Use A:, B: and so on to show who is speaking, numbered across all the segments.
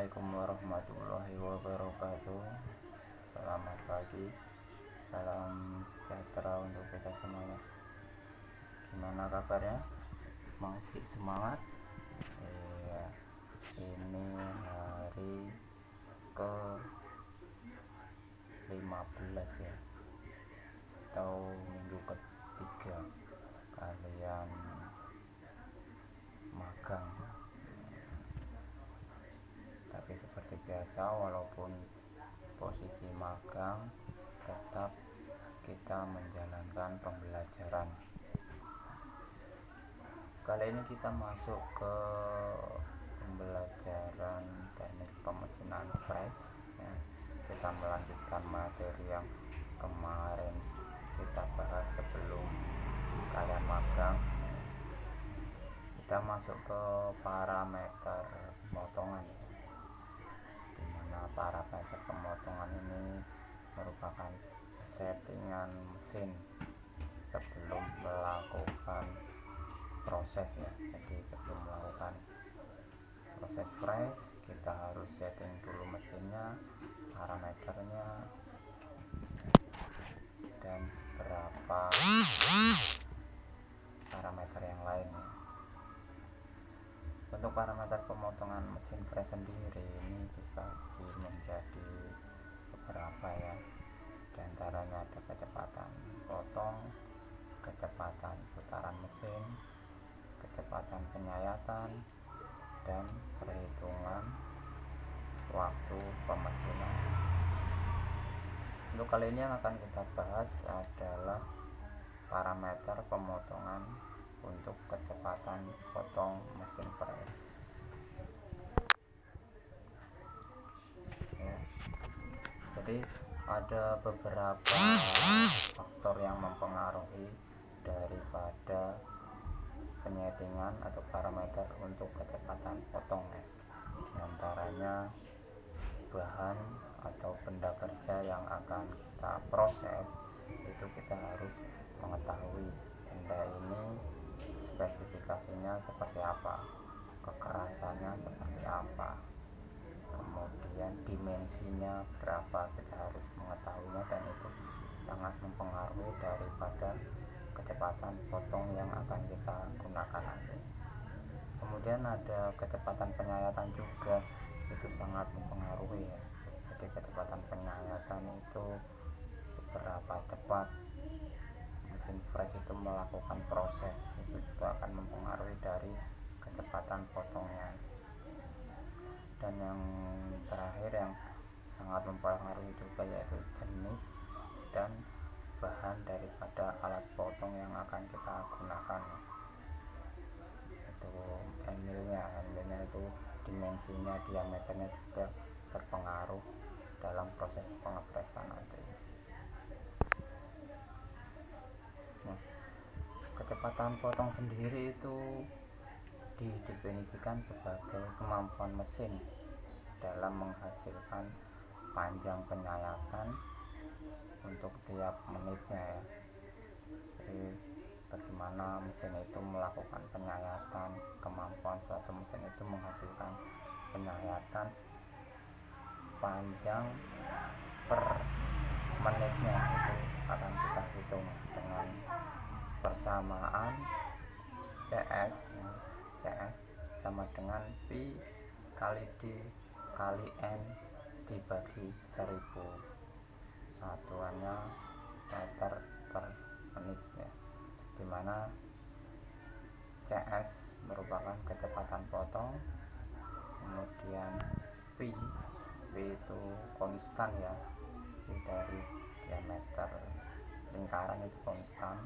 A: Assalamualaikum warahmatullahi wabarakatuh. Selamat pagi, salam sejahtera untuk kita semuanya. Gimana kabarnya? Masih semangat? Iya, ini hari ke 15 ya, atau minggu ketiga kalian magang. Tapi seperti biasa, walaupun posisi magang, tetap kita menjalankan pembelajaran. Kali ini kita masuk ke pembelajaran teknik pemesinan fresh ya. Kita melanjutkan materi yang kemarin kita bahas sebelum kalian magang. Kita masuk ke parameter pemotongan, dimana parameter pemotongan ini merupakan settingan mesin sebelum melakukan proses ya. Jadi sebelum melakukan proses fresh, kita harus setting dulu mesinnya, parameternya, dan beberapa parameter yang lainnya. Untuk parameter pemotongan mesin fresh sendiri ini dibagi menjadi beberapa ya. Di antaranya ada kecepatan potong, kecepatan putaran mesin, kecepatan penyayatan, dan perhitungan waktu pemesinan. Untuk kali ini yang akan kita bahas adalah parameter pemotongan untuk kecepatan potong mesin fresh ya. Jadi ada beberapa faktor yang mempengaruhi daripada penyetingan atau parameter untuk kecepatan potong ya. Di antaranya bahan atau benda kerja yang akan kita proses, itu kita harus mengetahui benda ini spesifikasinya seperti apa, kekerasannya seperti apa, kemudian dimensinya berapa, kita harus mengetahuinya, dan itu sangat mempengaruhi daripada kecepatan potong yang akan kita gunakan nanti. Kemudian ada kecepatan penyayatan juga, itu sangat mempengaruhi ya. Jadi kecepatan penyayatan itu seberapa cepat mesin fresh itu melakukan proses, itu juga akan mempengaruhi dari kecepatan potongnya. Dan yang terakhir yang sangat mempengaruhi juga yaitu jenis dan bahan daripada alat potong yang akan kita gunakan. Itu handle-nya itu dimensinya, diameternya juga berpengaruh dalam proses pengepresan nanti. Nah, kecepatan potong sendiri itu didefinisikan sebagai kemampuan mesin dalam menghasilkan panjang penyayatan untuk tiap menitnya ya. Jadi bagaimana mesin itu melakukan penyayatan, kemampuan suatu mesin itu menghasilkan penyayatan panjang per menitnya, itu akan kita hitung dengan persamaan CS ya. CS sama dengan Pi kali D kali N dibagi 1000, satuannya meter per menit ya, dimana CS merupakan kecepatan potong, kemudian P itu konstan ya, P dari diameter lingkaran itu konstan,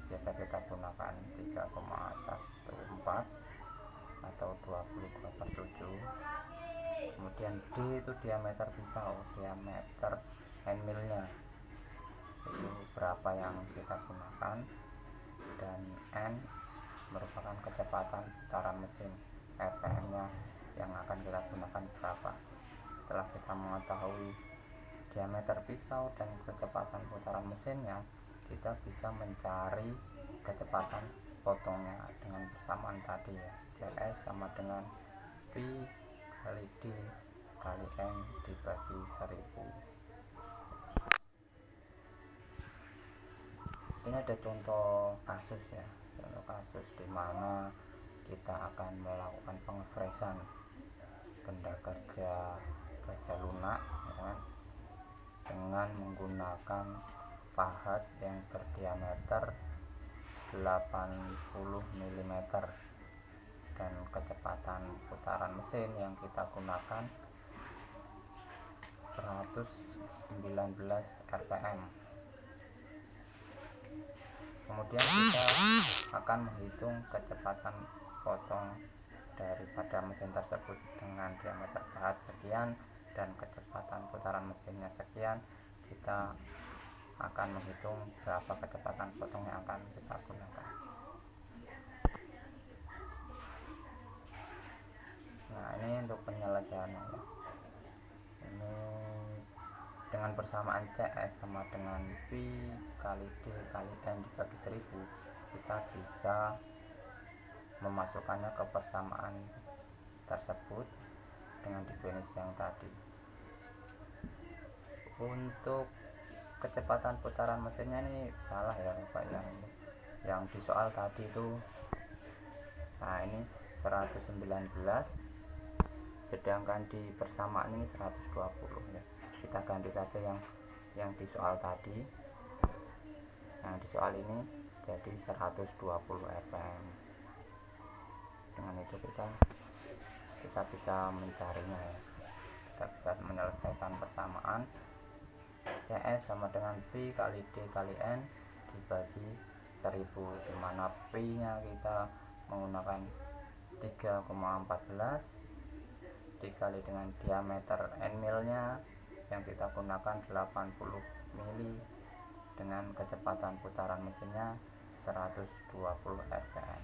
A: biasa kita gunakan 3,14 atau 22/7. Kemudian D itu diameter pisau, diameter handmillnya itu berapa yang kita gunakan, dan N merupakan kecepatan putaran mesin, RPM nya yang akan kita gunakan berapa. Setelah kita mengetahui diameter pisau dan kecepatan putaran mesinnya, kita bisa mencari kecepatan potongnya dengan persamaan tadi ya. CS sama dengan Pi kali D kali N dibagi 1000. Ini ada contoh kasus ya, contoh kasus di mana kita akan melakukan pengefresan benda kerja baja lunak ya kan, dengan menggunakan pahat yang berdiameter 80 mm dan kecepatan putaran mesin yang kita gunakan 119 rpm. Kemudian kita akan menghitung kecepatan potong daripada mesin tersebut dengan diameter pahat sekian dan kecepatan putaran mesinnya sekian. Kita akan menghitung berapa kecepatan potong yang akan kita gunakan. Nah, ini untuk penyelesaiannya ya. Ini dengan persamaan CS sama dengan Pi kali D kali N dibagi 1000, kita bisa memasukkannya ke persamaan tersebut dengan definisi yang tadi. Untuk kecepatan putaran mesinnya ini salah ya Bapak, yang di soal tadi itu. Nah, ini 119 sedangkan di persamaan ini 120 ya. Kita ganti saja yang di soal tadi. Nah, di soal ini jadi 120 rpm. Dengan itu kita bisa mencarinya ya. Kita bisa menyelesaikan persamaan CS sama dengan Pi kali D kali N dibagi 1000, dimana Pi nya kita menggunakan 3,14 dikali dengan diameter N mil nya yang kita gunakan 80 mili dengan kecepatan putaran mesinnya 120 rpm.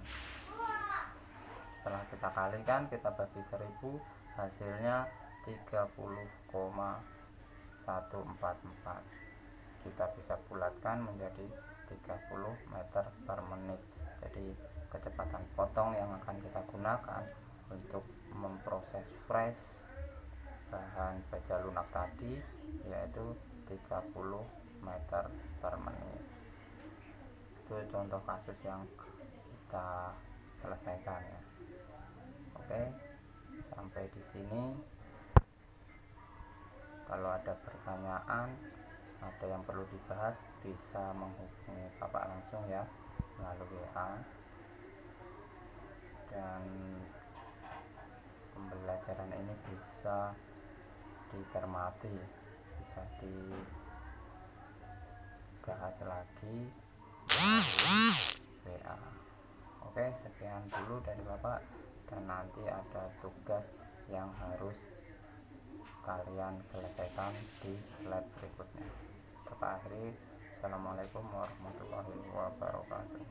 A: Setelah kita kalikan, kita bagi 1000, hasilnya 30,144. Kita bisa bulatkan menjadi 30 meter per menit. Jadi kecepatan potong yang akan kita gunakan untuk memproses fresh bahan baja lunak tadi yaitu 30 meter per menit. Itu contoh kasus yang kita selesaikan ya. Oke, sampai di sini. Kalau ada pertanyaan, ada yang perlu dibahas, bisa menghubungi Bapak langsung ya melalui WA. Dan pembelajaran ini bisa dicermati, bisa dibahas lagi melalui WA. Oke, sekian dulu dari Bapak, dan nanti ada tugas yang harus kalian selesaikan di lab berikutnya. Bapak akhiri, Assalamualaikum warahmatullahi wabarakatuh.